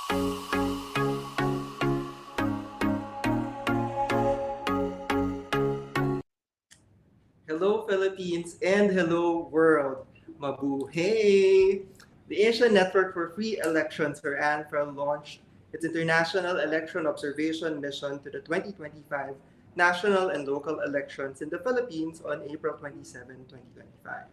Hello, Philippines, and hello, world. Mabuhay! The Asian Network for Free Elections, or ANFREL, launched its International Election Observation Mission to the 2025 national and local elections in the Philippines on April 27, 2025.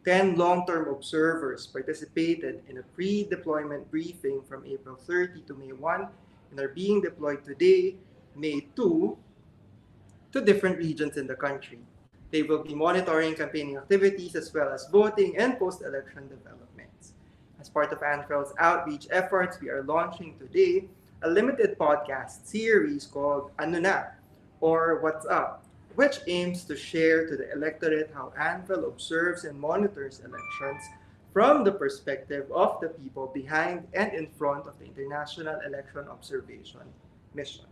10 long-term observers participated in a pre-deployment briefing from April 30 to May 1 and are being deployed today, May 2, to different regions in the country. They will be monitoring campaigning activities as well as voting and post-election developments. As part of ANFREL's outreach efforts, we are launching today a limited podcast series called Ano Na, or What's Up, which aims to share to the electorate how ANFREL observes and monitors elections from the perspective of the people behind and in front of the International Election Observation Mission.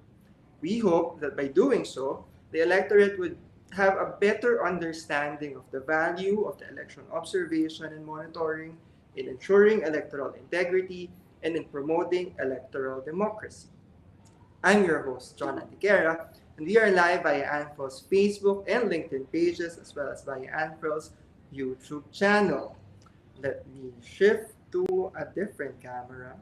We hope that by doing so, the electorate would have a better understanding of the value of the election observation and monitoring in ensuring electoral integrity and in promoting electoral democracy. I'm your host, John Antiquera, and we are live via ANFREL's Facebook and LinkedIn pages as well as via ANFREL's YouTube channel. Let me shift to a different camera.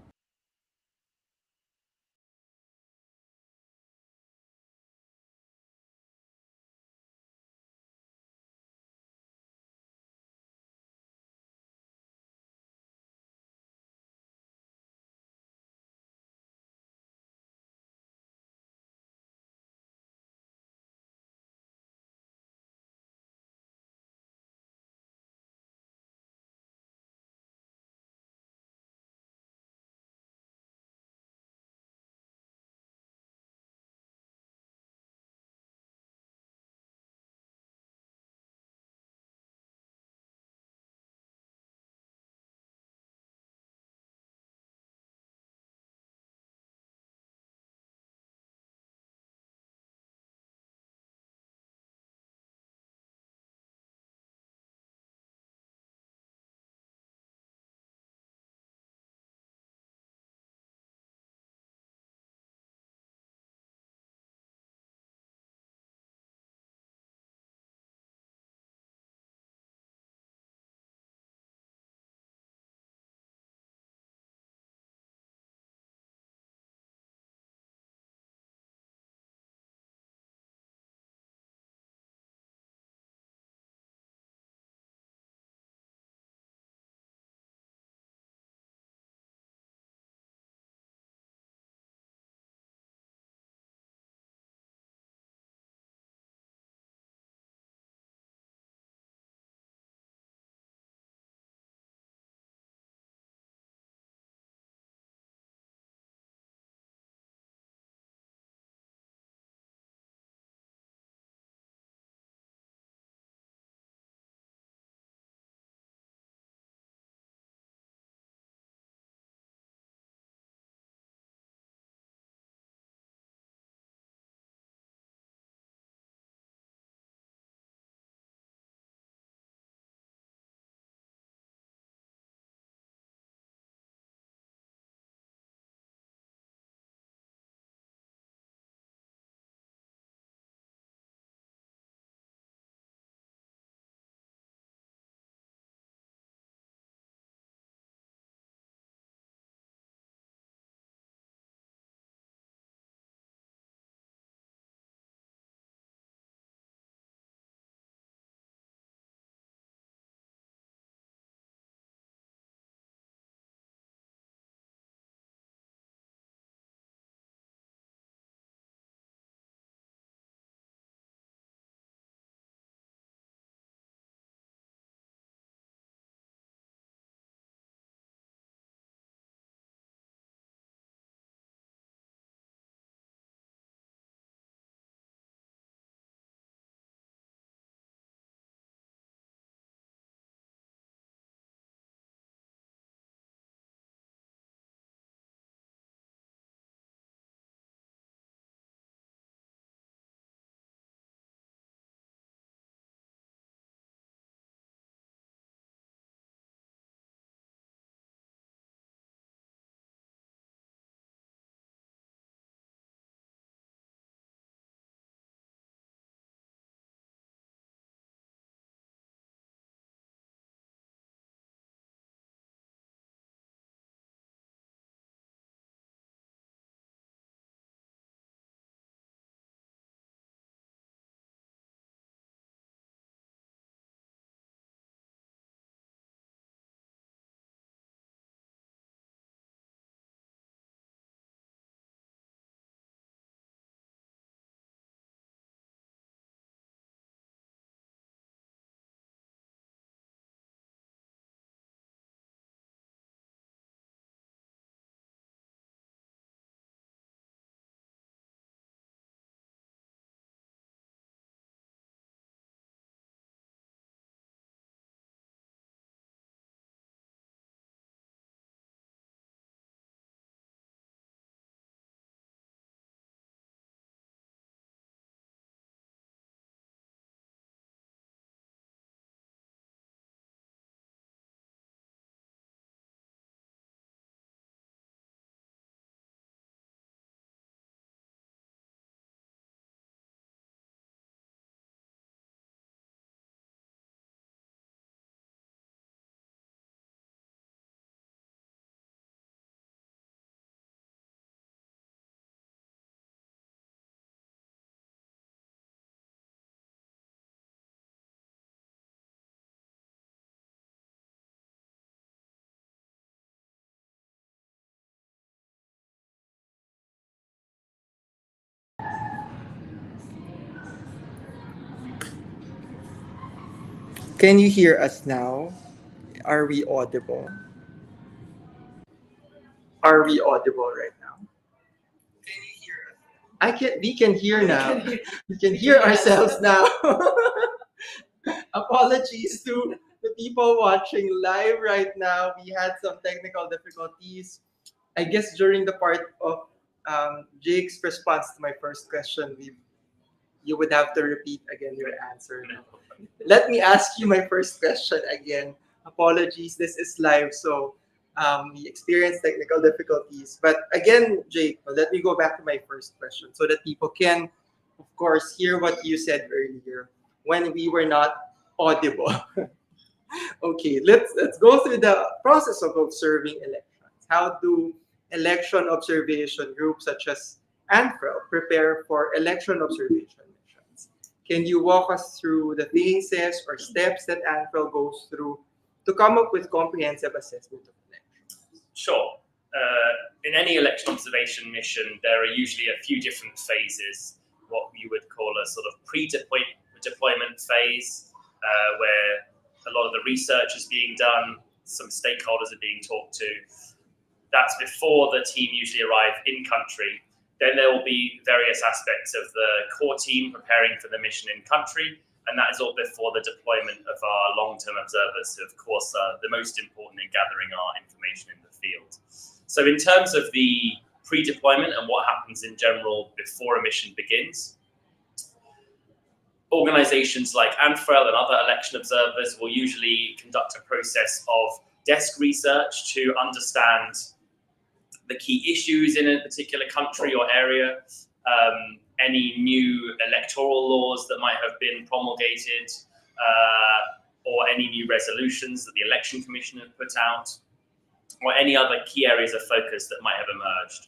Can you hear us now? Are we audible? Are we audible right now? Can you hear us? I can. We can hear now. We can hear ourselves now. Apologies to the people watching live right now. We had some technical difficulties. I guess during the part of Jake's response to my first question, you would have to repeat again your answer. Let me ask you my first question again. Apologies, this is live, so we experienced technical difficulties. But again, Jake, let me go back to my first question so that people can, of course, hear what you said earlier when we were not audible. Okay, let's go through the process of observing elections. How do election observation groups such as ANFREL prepare for election observation missions? Can you walk us through the phases or steps that ANFREL goes through to come up with comprehensive assessment of elections? Sure. In any election observation mission, there are usually a few different phases, what you would call a sort of pre-deployment phase, where a lot of the research is being done, some stakeholders are being talked to. That's before the team usually arrive in country. Then there will be various aspects of the core team preparing for the mission in country, and that is all before the deployment of our long-term observers, who of course are the most important in gathering our information in the field. So in terms of the pre-deployment and what happens in general before a mission begins, organizations like ANFREL and other election observers will usually conduct a process of desk research to understand the key issues in a particular country or area, any new electoral laws that might have been promulgated, or any new resolutions that the election commission have put out, or any other key areas of focus that might have emerged.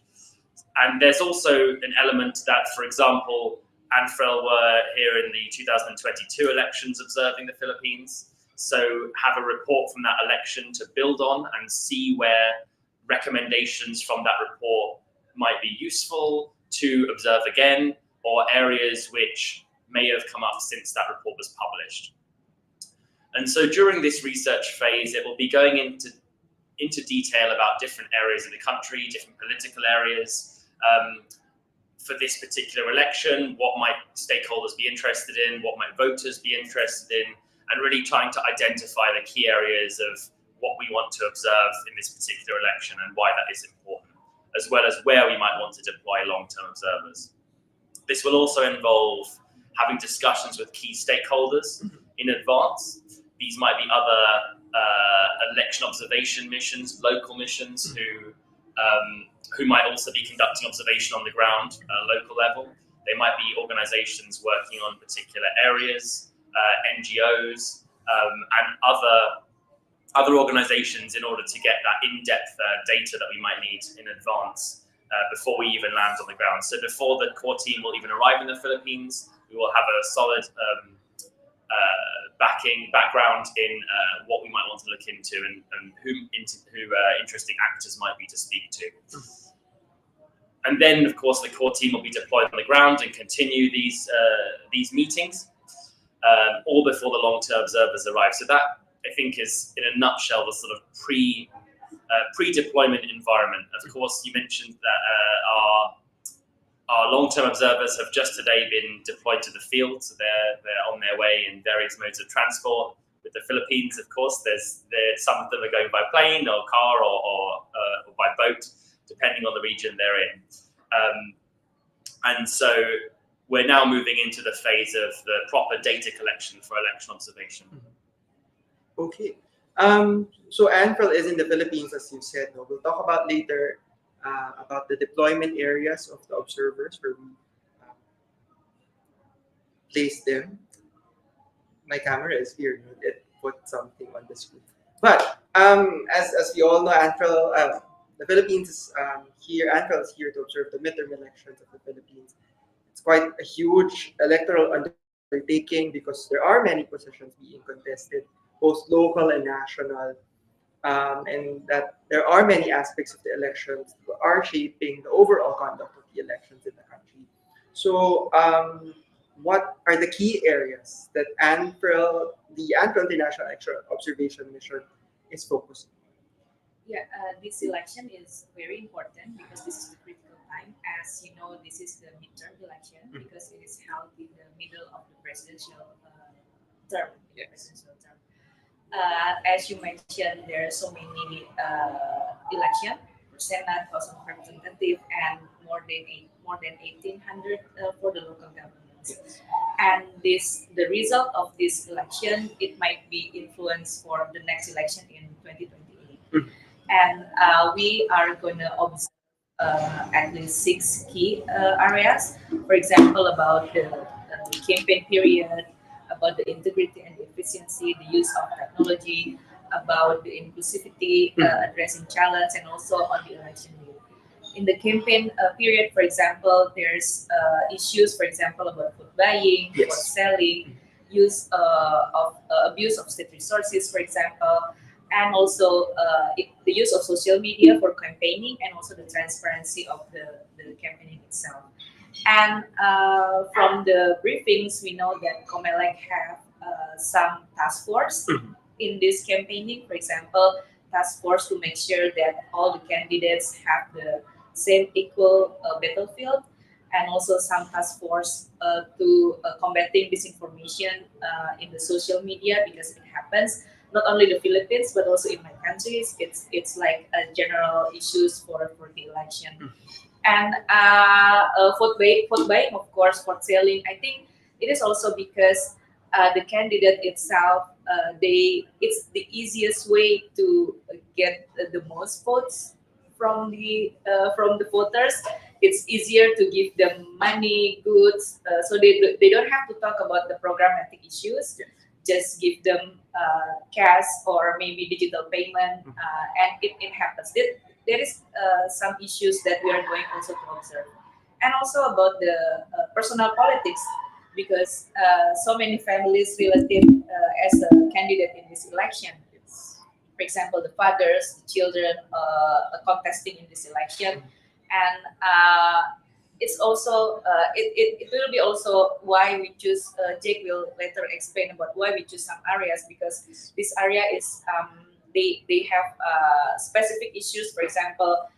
And there's also an element that, for example, ANFREL were here in the 2022 elections observing the Philippines, so have a report from that election to build on and see where recommendations from that report might be useful to observe again, or areas which may have come up since that report was published. And so during this research phase, it will be going into detail about different areas of the country, different political areas. For this particular election, what might stakeholders be interested in, what might voters be interested in, and really trying to identify the key areas of what we want to observe in this particular election and why that is important, as well as where we might want to deploy long-term observers. This will also involve having discussions with key stakeholders in advance. These might be other election observation missions, local missions, who might also be conducting observation on the ground, local level. They might be organizations working on particular areas, NGOs, and other organizations, in order to get that in-depth data that we might need in advance before we even land on the ground. So before the core team will even arrive in the Philippines, we will have a solid background in what we might want to look into and who interesting actors might be to speak to. And then, of course, the core team will be deployed on the ground and continue these meetings, all before the long-term observers arrive. So that, I think, is, in a nutshell, the sort of pre-deployment environment. Of course, you mentioned that our long-term observers have just today been deployed to the field, so they're on their way in various modes of transport. With the Philippines, of course, some of them are going by plane or car or by boat, depending on the region they're in. And so we're now moving into the phase of the proper data collection for election observation. Okay. So ANFREL is in the Philippines, as you said. No? We'll talk about later about the deployment areas of the observers where we place them. My camera is here. It put something on the screen. But as we all know, ANFREL, the Philippines is here. ANFREL is here to observe the midterm elections of the Philippines. It's quite a huge electoral undertaking because there are many positions being contested, both local and national, and that there are many aspects of the elections that are shaping the overall conduct of the elections in the country. So, what are the key areas that ANFREL the ANFREL International Election Observation Mission is focused on? Yeah, this election is very important because this is the critical time. As you know, this is the midterm election because it is held in the middle of the presidential term. Yes. Presidential term. As you mentioned, there are so many election for Senate, House of Representative, and more than 1,800 for the local governments. Yes. And the result of this election, it might be influenced for the next election in 2028. And we are going to observe at least 6 key areas. For example, about the campaign period, about the integrity and efficiency, the use of technology, about the inclusivity, addressing challenge, and also on the election day. In the campaign period, for example, there's issues, for example, about food buying, Yes. food selling, use of abuse of state resources, for example, and also the use of social media for campaigning, and also the transparency of the campaigning itself. And from the briefings, we know that Comelec have some task force in this campaigning. For example, task force to make sure that all the candidates have the same equal battlefield, and also some task force to combating disinformation in the social media, because it happens not only the Philippines but also in my countries. It's like a general issues for the election. And food buying, of course, for selling. I think it is also because the candidate itself, it's the easiest way to get the most votes from the voters. It's easier to give them money, goods, so they don't have to talk about the programmatic issues. Just give them cash or maybe digital payment, and it happens. There is some issues that we are going also to observe, and also about the personal politics, because so many families relative as a candidate in this election. For example, the fathers, the children contesting in this election, and it's also it will be also why we choose. Jake will later explain about why we choose some areas, because this area is they have specific issues. For example,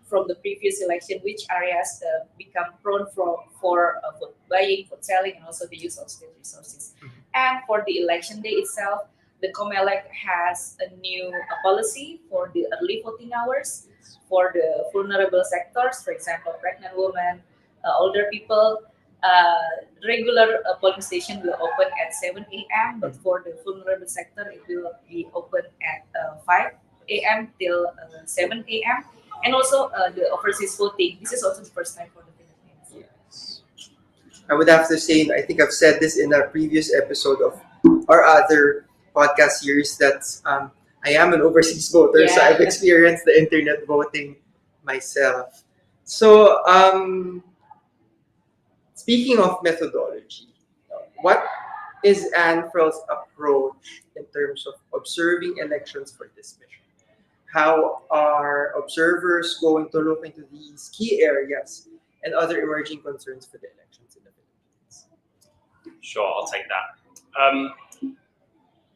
from the previous election, which areas become prone for food buying, food selling, and also the use of state resources. And for the election day itself, the Comelec has a new policy for the early voting hours for the vulnerable sectors, for example, pregnant women, older people. Regular polling station will open at 7 a.m., but for the vulnerable sector, it will be open at 5 a.m. till 7 a.m. And also the overseas voting. This is also the first time for the Philippines. Yes. I would have to say, I think I've said this in a previous episode of our other podcast series, that I am an overseas voter, so Yeah. I've experienced the internet voting myself. So, speaking of methodology, what is ANFREL's approach in terms of observing elections for this mission? How are observers going to look into these key areas and other emerging concerns for the elections in the Philippines? Sure, I'll take that.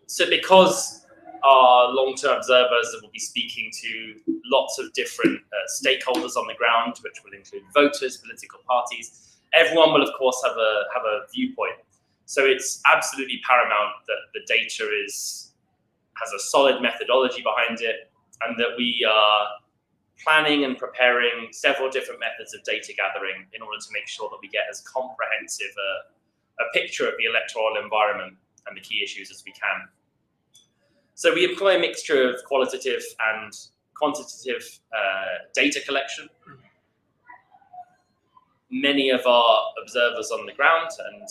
So because our long-term observers will be speaking to lots of different stakeholders on the ground, which will include voters, political parties, everyone will, of course, have a viewpoint. So it's absolutely paramount that the data has a solid methodology behind it, and that we are planning and preparing several different methods of data gathering in order to make sure that we get as comprehensive a picture of the electoral environment and the key issues as we can. So we employ a mixture of qualitative and quantitative data collection. Many of our observers on the ground and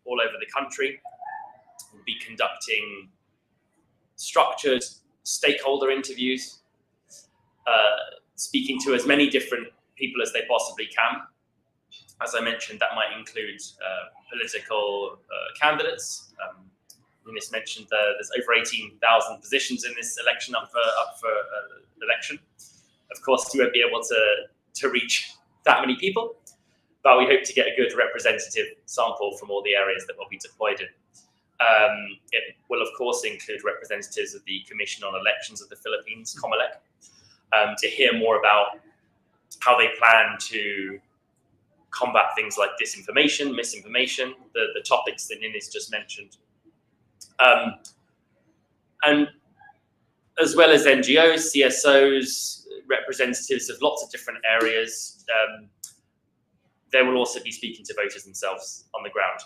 all over the country will be conducting structured stakeholder interviews, speaking to as many different people as they possibly can. As I mentioned, that might include political candidates. Eunice mentioned there's over 18,000 positions in this election up for election. Of course, we won't be able to reach that many people, but we hope to get a good representative sample from all the areas that we'll be deployed in. It will, of course, include representatives of the Commission on Elections of the Philippines, COMELEC, to hear more about how they plan to combat things like disinformation, misinformation, the topics that Ninis just mentioned. And as well as NGOs, CSOs, representatives of lots of different areas, they will also be speaking to voters themselves on the ground,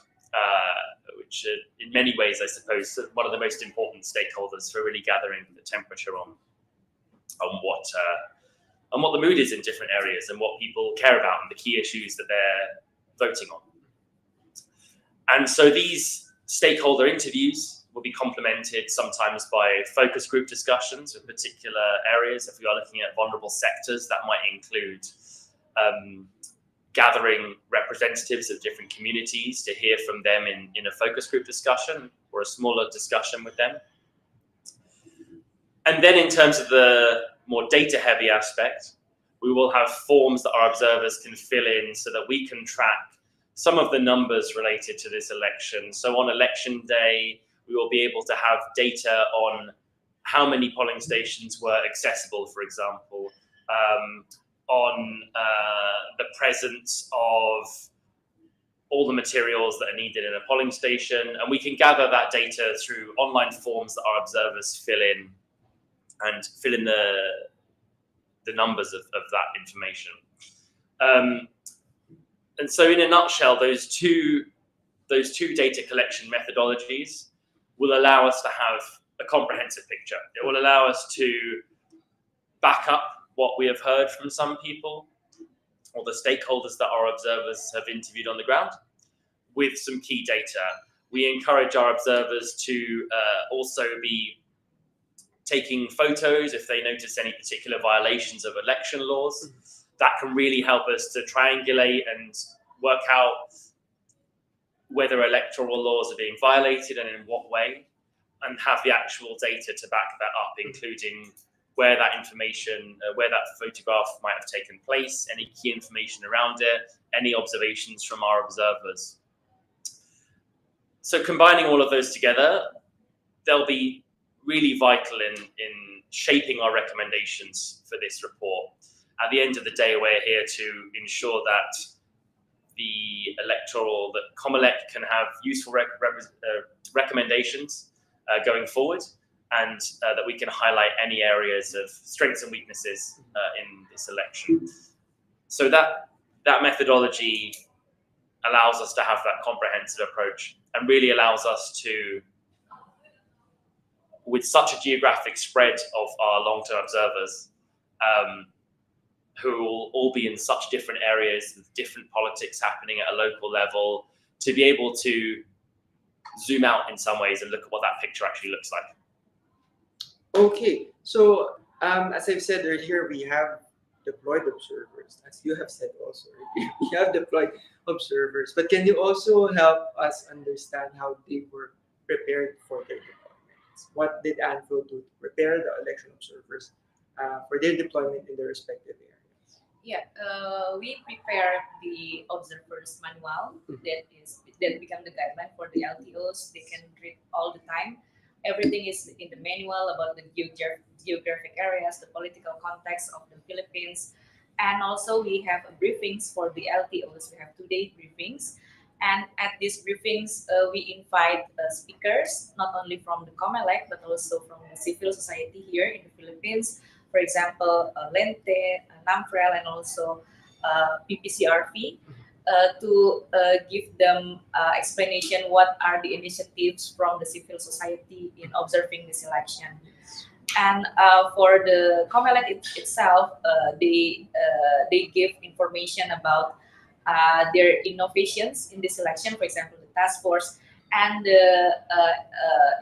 which in many ways, I suppose, one of the most important stakeholders for really gathering the temperature on what the mood is in different areas and what people care about and the key issues that they're voting on. And so these stakeholder interviews will be complemented sometimes by focus group discussions of particular areas. If we are looking at vulnerable sectors, that might include gathering representatives of different communities to hear from them in a focus group discussion or a smaller discussion with them. And then in terms of the more data-heavy aspect, we will have forms that our observers can fill in so that we can track some of the numbers related to this election. So on election day, we will be able to have data on how many polling stations were accessible, for example, on the presence of all the materials that are needed in a polling station. And we can gather that data through online forms that our observers fill in and fill in the numbers of that information. And so in a nutshell, those two data collection methodologies will allow us to have a comprehensive picture. It will allow us to back up what we have heard from some people or the stakeholders that our observers have interviewed on the ground with some key data. We encourage our observers to also be taking photos if they notice any particular violations of election laws. That can really help us to triangulate and work out whether electoral laws are being violated and in what way, and have the actual data to back that up, including where that information, where that photograph might have taken place, any key information around it, any observations from our observers. So combining all of those together, they'll be really vital in shaping our recommendations for this report. At the end of the day, we're here to ensure that the electoral, that COMELEC can have useful recommendations going forward, and that we can highlight any areas of strengths and weaknesses in this election. So that methodology allows us to have that comprehensive approach and really allows us to, with such a geographic spread of our long-term observers, who will all be in such different areas with different politics happening at a local level, to be able to zoom out in some ways and look at what that picture actually looks like. Okay, so as I've said earlier, we have deployed observers. As you have said also, we have deployed observers. But can you also help us understand how they were prepared for their deployments? What did ANFREL do to prepare the election observers for their deployment in their respective areas? Yeah, we prepare the observers manual that become the guideline for the LTOs. They can read all the time. Everything is in the manual about the geographic areas, the political context of the Philippines, and also we have briefings for the LTOs. We have 2-day briefings, and at these briefings we invite speakers not only from the COMELEC but also from the civil society here in the Philippines. For example, Lente, ANFREL, and also PPCRP, to give them explanation what are the initiatives from the civil society in observing this election. And for the COMELEC itself, they give information about their innovations in this election, for example, the task force. And the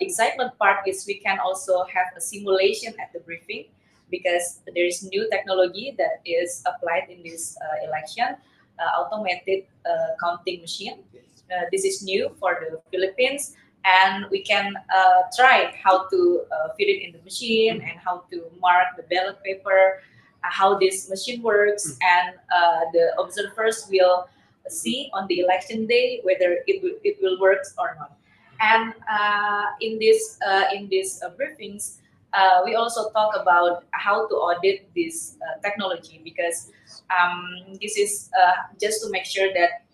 excitement part is we can also have a simulation at the briefing, because there is new technology that is applied in this election, automated counting machine. This is new for the Philippines, and we can try how to fit it in the machine and how to mark the ballot paper, how this machine works, and the observers will see on the election day whether it will work or not. And in these briefings, we also talk about how to audit this technology, because this is just to make sure that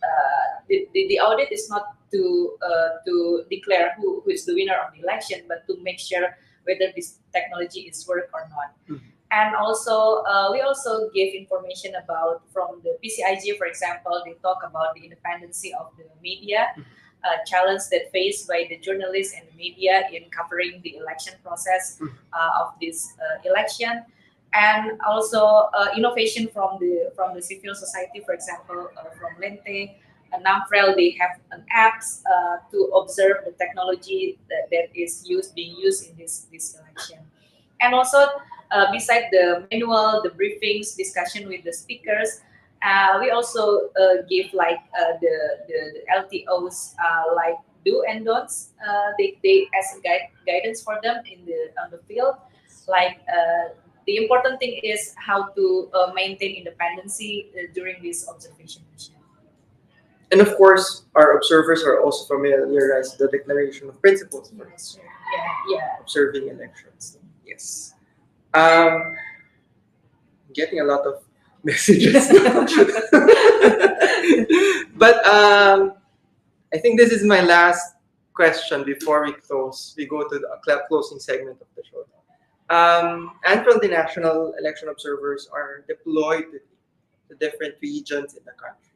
the audit is not to declare who is the winner of the election, but to make sure whether this technology is work or not. And also, we also give information about from the PCIG, for example, they talk about the independency of the media, challenge that faced by the journalists and the media in covering the election process of this election, and also innovation from the civil society, for example, from Lente and ANFREL. They have an apps to observe the technology that is being used in this election. And also, beside the manual, the briefings, discussion with the speakers, we also give like the LTOs, like do and don'ts. They as a guidance for them in the on the field. Like the important thing is how to maintain independency during this observation mission. And of course, our observers are also familiarized with the Declaration of Principles for Yes, sure. Yeah. observing elections. Yes. I'm getting a lot of messages now. But I think this is my last question before we close. We go to the closing segment of the show. ANFREL international election observers are deployed to different regions in the country.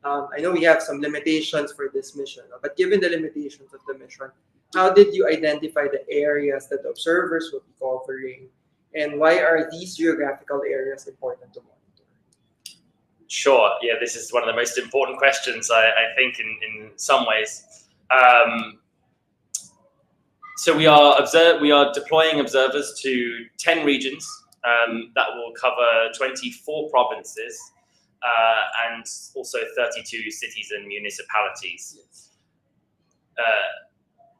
I know we have some limitations for this mission, but given the limitations of the mission, how did you identify the areas that the observers will be covering, and why are these geographical areas important to monitor? Sure. Yeah, this is one of the most important questions, I think, in some ways. So we are deploying observers to 10 regions that will cover 24 provinces and also 32 cities and municipalities.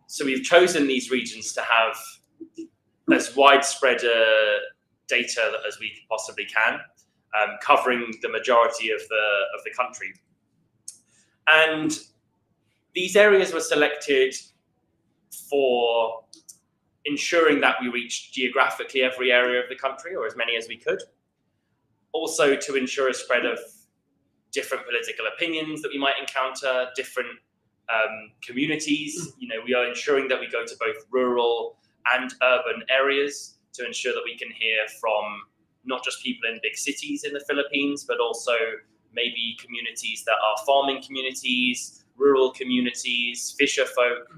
So we've chosen these regions to have as widespread data as we possibly can, covering the majority of the country. And these areas were selected for ensuring that we reach geographically every area of the country, or as many as we could. Also to ensure a spread of different political opinions that we might encounter, different communities. We are ensuring that we go to both rural and urban areas to ensure that we can hear from not just people in big cities in the Philippines, but also maybe communities that are farming communities, rural communities, fisher folk,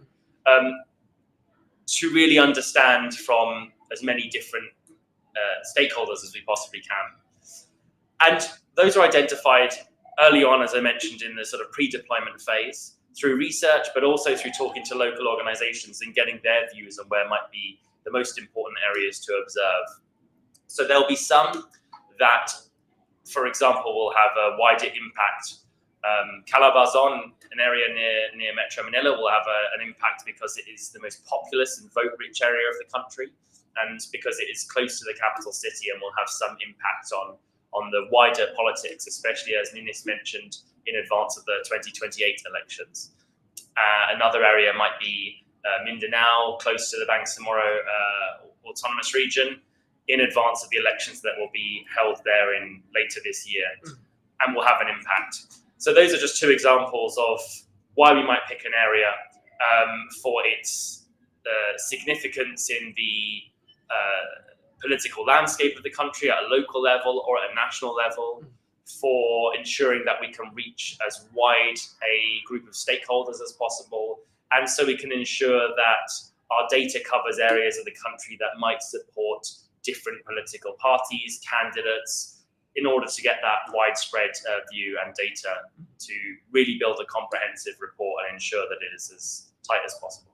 to really understand from as many different stakeholders as we possibly can. And those are identified early on, as I mentioned, in the sort of pre-deployment phase, through research, but also through talking to local organizations and getting their views on where might be the most important areas to observe. So there'll be some that, for example, will have a wider impact. Calabazon, an area near Metro Manila, will have an impact because it is the most populous and vote-rich area of the country, and because it is close to the capital city, and will have some impact on the wider politics, especially as Nunes mentioned in advance of the 2028 elections. Another area might be Mindanao, close to the Bangsamoro autonomous region, in advance of the elections that will be held there in later this year, and will have an impact. So those are just two examples of why we might pick an area for its significance in the political landscape of the country at a local level or at a national level, for ensuring that we can reach as wide a group of stakeholders as possible, and so we can ensure that our data covers areas of the country that might support different political parties, candidates, in order to get that widespread view and data to really build a comprehensive report and ensure that it is as tight as possible.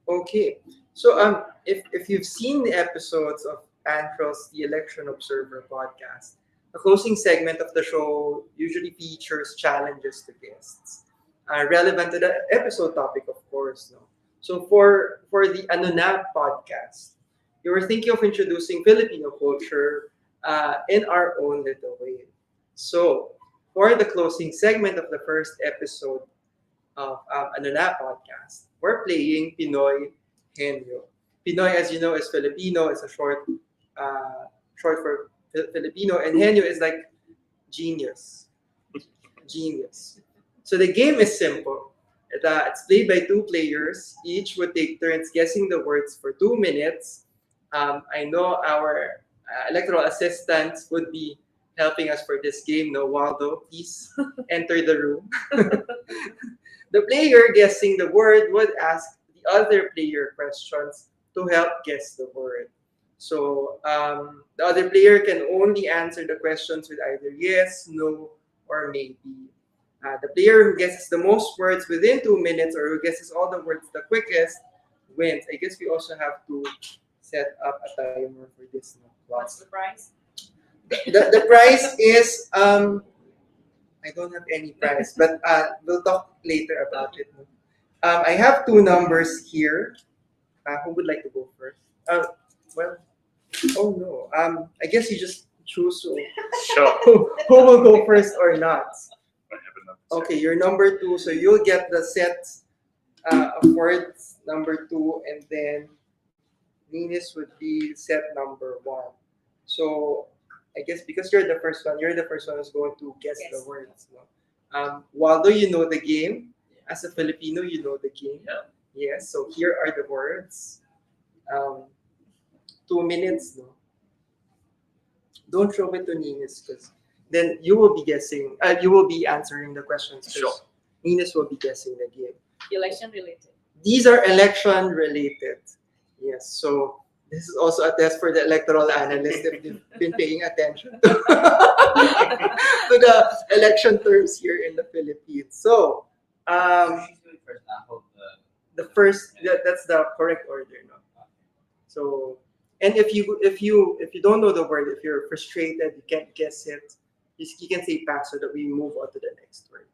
Okay, so if you've seen the episodes of ANFREL's The Election Observer podcast, the closing segment of the show usually features challenges to guests, relevant to the episode topic, of course. No? So for the Ano Na podcast, we were thinking of introducing Filipino culture in our own little way. So for the closing segment of the first episode of Ano Na podcast, we're playing Pinoy Henyo. Pinoy, as you know, is Filipino. It's a short for Filipino, and Henyo is like genius. Genius. So the game is simple. It's played by two players. Each would take turns guessing the words for 2 minutes. I know our electoral assistants would be helping us for this game. No, Waldo, please enter the room. The player guessing the word would ask the other player questions to help guess the word. So the other player can only answer the questions with either yes, no, or maybe. The player who guesses the most words within 2 minutes or who guesses all the words the quickest wins. I guess we also have to set up a timer for this now. What's the prize? The prize is I don't have any prize, but we'll talk later about it. I have two numbers here. Who would like to go first? Well, oh no. I guess you just choose Sure. who will go first or not. I have a number two. Okay, you're number two, so you'll get the set of words number two, and then Ninis would be set number one. So I guess because you're the first one who's going to guess Yes. the words. No? Waldo, you know the game. As a Filipino, you know the game. Yeah. Yes, so here are the words. 2 minutes, no? Don't show it to Ninis because then you will be guessing, you will be answering the questions. 'Cause Sure. Ninis will be guessing the game. Election related. These are election related. Yes, so this is also a test for the electoral analysts if they've been paying attention to the election terms here in the Philippines. So, the first that's the correct order, no? So, and if you don't know the word, if you're frustrated, you can't guess it, you can say pass so that we move on to the next word.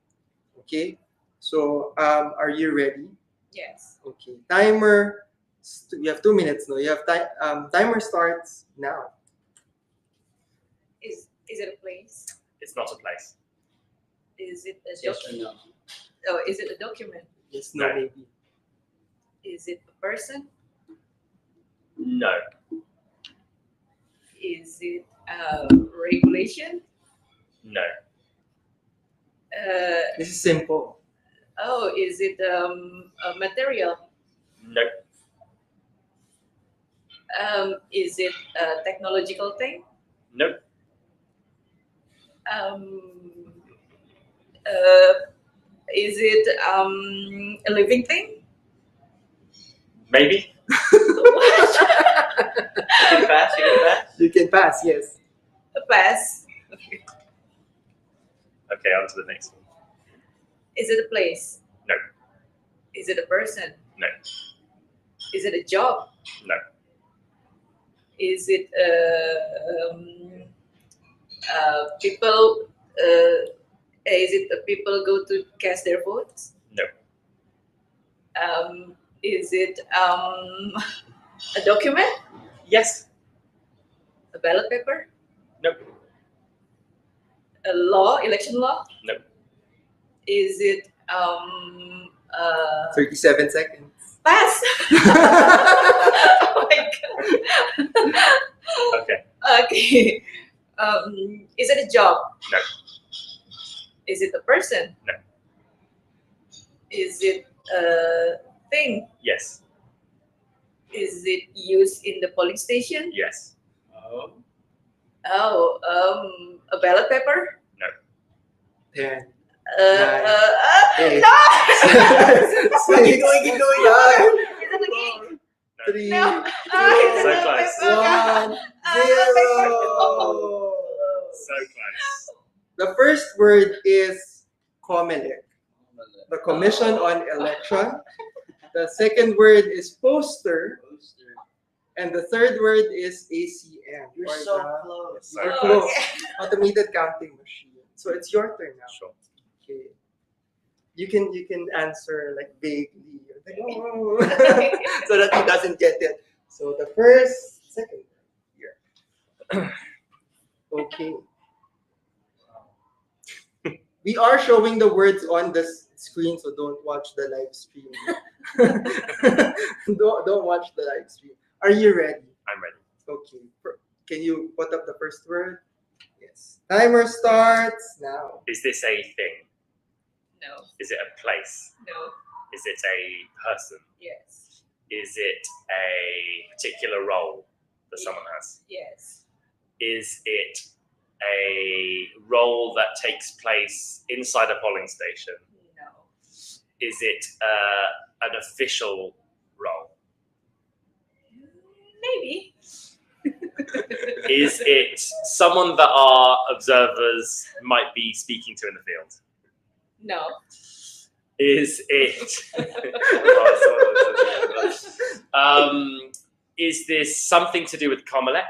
Okay. So, are you ready? Yes. Okay. Timer. You have 2 minutes. No, you have time. Timer starts now. Is it a place? It's not a place. Is it a Yes or document? no? Oh, is it a document? Yes. No. No. Maybe. Is it a person? No. Is it a regulation? No. This is simple. Oh, is it a material? No. Is it a technological thing? No. Is it a living thing? Maybe. What? You can pass, you can pass. You can pass. Yes. A pass. Okay, on to the next one. Is it a place? No. Is it a person? No. Is it a job? No. Is it people? Is it the people go to cast their votes? No. Is it a document? Yes. A ballot paper? No. A law? Election law? No. Is it 37 seconds. pass? Oh my god. Okay. Okay. Is it a job? No. Is it a person? No. Is it a thing? Yes. Is it used in the polling station? Yes. Oh. Oh, a ballot paper? 10. Uh, uh, Eight. no! Keep going. Keep going. Is it a game? 3, No. 2, So Is it a close. paper? 1, 0. So close. The first word is COMELEC, the Commission on Election. The second word is poster, Poster. and the third word is ACM. You're or so the close. So You're close. close. Automated counting machine. So it's your turn now. Sure. Okay. You can answer like vaguely, like, oh, so that he doesn't get it. So the second here. Okay. We are showing the words on this screen, so don't watch the live stream. don't watch the live stream. Are you ready? I'm ready. Okay. Can you put up the first word? Yes. Timer starts now. Is this a thing? No. Is it a place? No. Is it a person? Yes. Is it a particular role that someone has? Yes. Is it a role that takes place inside a polling station? No. Is it an official role? Maybe. Is it someone that our observers might be speaking to in the field? No. Is it? Is this something to do with Comelec?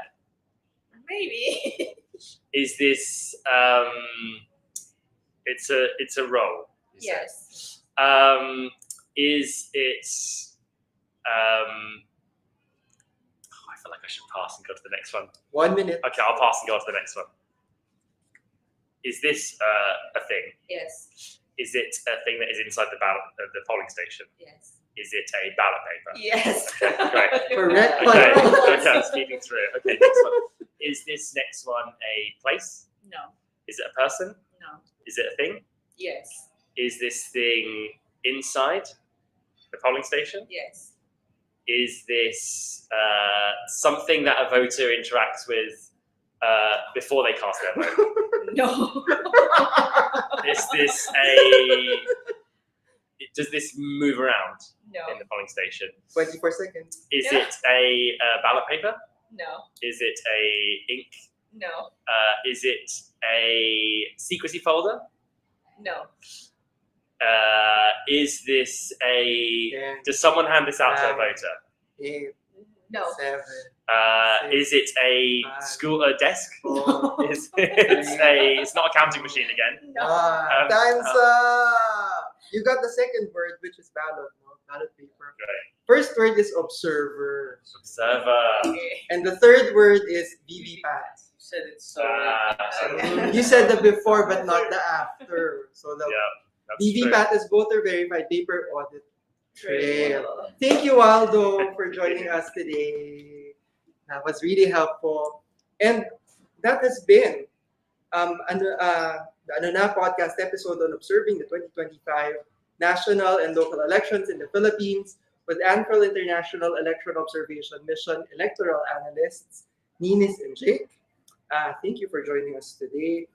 Maybe. Is this? It's a role. you said. Yes. Is it? I feel like I should pass and go to the next one. 1 minute. Okay, I'll pass and go to the next one. Is this a thing? Yes. Is it a thing that is inside the ballot, the polling station? Yes. Is it a ballot paper? Yes. Okay, great. Correct. Okay, okay, I'm speeding through. Okay, next one. Is this next one a place? No. Is it a person? No. Is it a thing? Yes. Is this thing inside the polling station? Yes. Is this something that a voter interacts with before they cast their vote? No. Is this does this move around No. in the polling station? 24 seconds. Is Yeah. it a ballot paper? No. Is it a ink? No. Is it a secrecy folder? No. Is this a? 10, Does someone hand this out to a 9, voter? 8, No. 7, Is it a school desk? four, Is it it's not a counting machine again? No. time's up. You got the second word, which is ballot, no? Ballot paper. Great. First word is observer. Observer. Okay. And the third word is VVPAT. You said it's so. You said the before, but not the after. So the Yeah, that's true. VVPAT is voter verified paper audit trail. Trail. Thank you, Aldo, for joining us today. That was really helpful. And that has been the podcast episode on observing the 2025 national and local elections in the Philippines with ANFREL International Election Observation Mission electoral analysts, Ninis and Jake. Thank you for joining us today.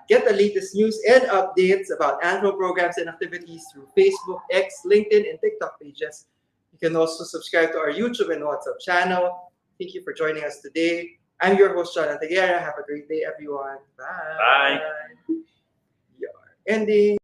Get the latest news and updates about ANFREL programs and activities through Facebook, X, LinkedIn, and TikTok pages. You can also subscribe to our YouTube and WhatsApp channel. Thank you for joining us today. I'm your host, John Anteguera. Have a great day, everyone. Bye. Bye. We are ending.